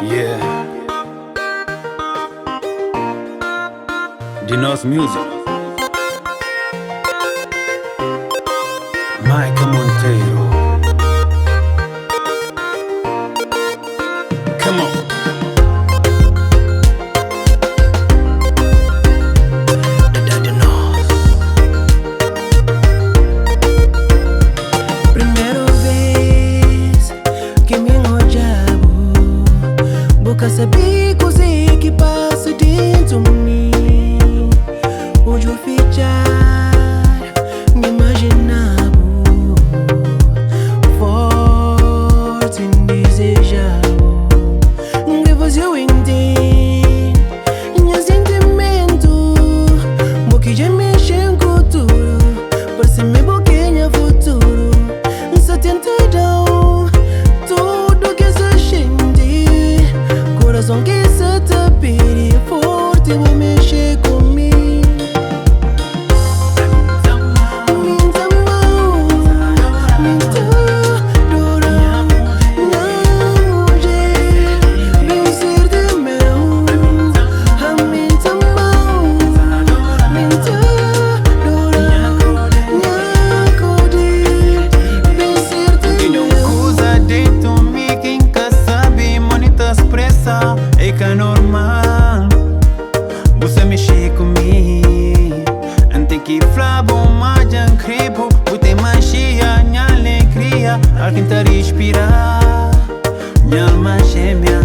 Yeah. Dnosmusic. Maicam Monteiro. Come on. Dada Dnos. Primeira vez que me olhava, boca sabia coisa que passa dentro de mim. Hoje eu ficar, me imaginava forte, indesejável. Depois eu entendo meu sentimento, porque já mexe em cultura, parece me boquinha futuro. Só tenta dar tudo que se sente, coração que se te pede forte, vou mexer comigo. É que é normal você mexer comigo. Ante que flabo, mas incrível. Você magia, minha alegria. Alguém tá respirar, minha alma gêmea.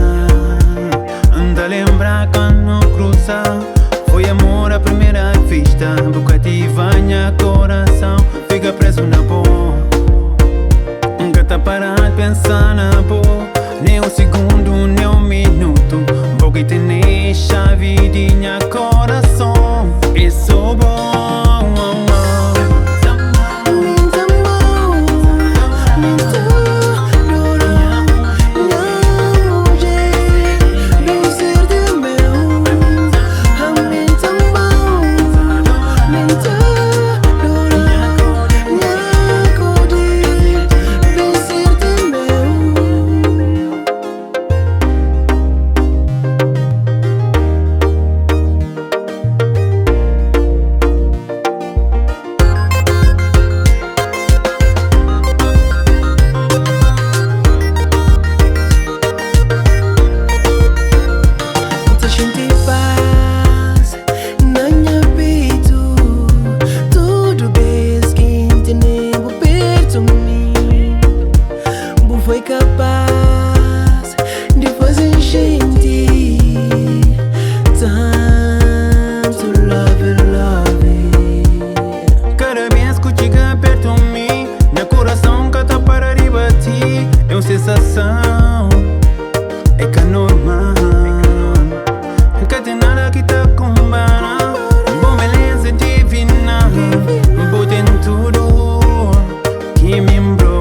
Anda lembrar quando cruzar. Foi amor à primeira vista. Boca ativa, minha coração. Fica preso na boca. Nunca tá parado pensar na boca. Nem um segundo, nem um minuto. Porque tem chave de minha coração. É só bom. Foi capaz de fazer gente tanto love. Cada vez que chega perto de mim, meu coração cata para de bater. É uma sensação, é que é normal. Nunca tem nada que tá combana. Boa beleza divina, boa em tudo que me embora.